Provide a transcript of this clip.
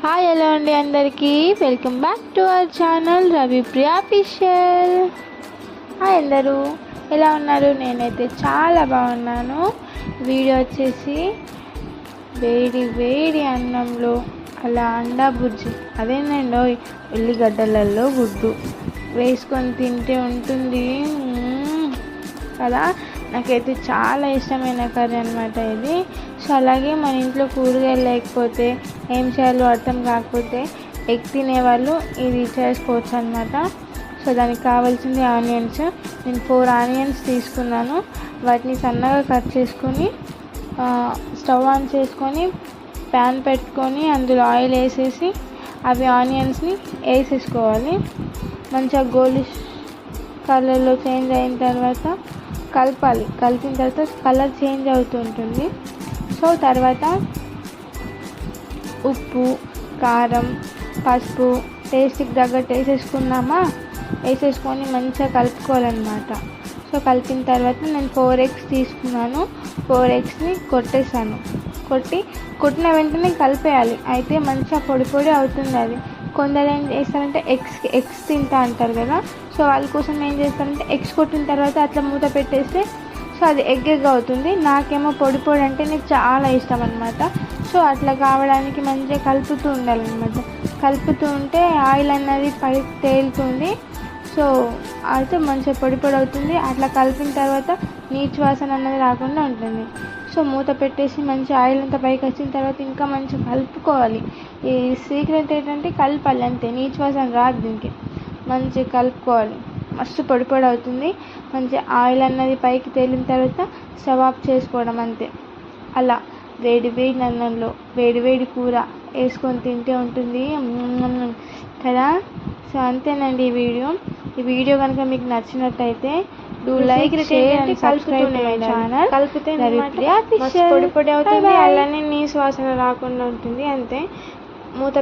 Hi hello అండి అందరికీ welcome back to our channel Ravipriya official. Hi అందరూ ఎలా ఉన్నారు? నేనైతే చాలా బాగున్నాను. వీడియో వచ్చేసి వేడి వేడి అన్నంలో అలా అండా బుజ్జి, అదేనండి ఉల్లిగడ్డలలో గుడ్డు వేసుకొని తింటే ఉంటుంది కదా. నాకైతే చాలా ఇష్టమైన కర్రీ అనమాట ఇది. సో అలాగే మన ఇంట్లో కూరగాయలు లేకపోతే ఏం చేయాలో అర్థం కాకపోతే ఎగ్ తినేవాళ్ళు ఇది చేసుకోవచ్చు అనమాట. సో దానికి కావాల్సింది ఆనియన్స్. నేను 4 ఆనియన్స్ తీసుకున్నాను. వాటిని సన్నగా కట్ చేసుకొని స్టవ్ ఆన్ చేసుకొని ప్యాన్ పెట్టుకొని అందులో ఆయిల్ వేసేసి అవి ఆనియన్స్ని వేసేసుకోవాలి. మంచిగా గోల్డిష్ కలర్లో చేంజ్ అయిన తర్వాత కలపాలి. కలిపిన తర్వాత కలర్ చేంజ్ అవుతుంటుంది. సో తర్వాత ఉప్పు, కారం, పసుపు టేస్ట్కి తగ్గట్టు వేసేసుకొని మంచిగా కలుపుకోవాలన్నమాట. సో కలిపిన తర్వాత నేను 4 eggs తీసుకున్నాను. 4 eggsని కొట్టేసాను. కొట్టిన వెంటనే కలిపేయాలి. అయితే మంచిగా పొడి పొడి అవుతుంది అది. కొందరు ఏం చేస్తారంటే ఎగ్స్ తింటా అంటారు కదా. సో వాళ్ళ కోసం ఏం చేస్తారంటే ఎగ్స్ కొట్టిన తర్వాత అట్లా మూత పెట్టేస్తే సో అది ఎగ్ అవుతుంది. నాకేమో పొడి పొడి అంటే నాకు చాలా ఇష్టం అనమాట. సో అట్లా కావడానికి మంచిగా కలుపుతూ ఉండాలన్నమాట. కలుపుతూ ఉంటే ఆయిల్ అన్నది పైకి తేలుతుంది. సో అయితే మంచిగా పొడి పొడి అవుతుంది. అట్లా కలిపిన తర్వాత నీచు వాసన అన్నది రాకుండా ఉంటుంది. సో మూత పెట్టేసి మంచి ఆయిల్ అంతా పైకి వచ్చిన తర్వాత ఇంకా మంచిగా కలుపుకోవాలి. ఈ సీక్రెట్ ఏంటంటే కలపాలి అంతే, నీచు వాసన రాదు దీనికి. మంచిగా కలుపుకోవాలి. మస్తు పొడి పొడి అవుతుంది. మంచి ఆయిల్ అన్నది పైకి తేలిన తర్వాత స్టవ్ ఆఫ్ చేసుకోవడం అంతే. అలా వేడి వేడి అన్నంలో వేడి వేడి కూర వేసుకొని తింటే ఉంటుంది కదా. సో అంతేనండి ఈ వీడియో కనుక మీకు నచ్చినట్టయితే do like, share and subscribe my channel. కలిపితే పొడి పొడి అవుతుంది, అలానే నీసు వాసన రాకుండా ఉంటుంది అంతే. మూత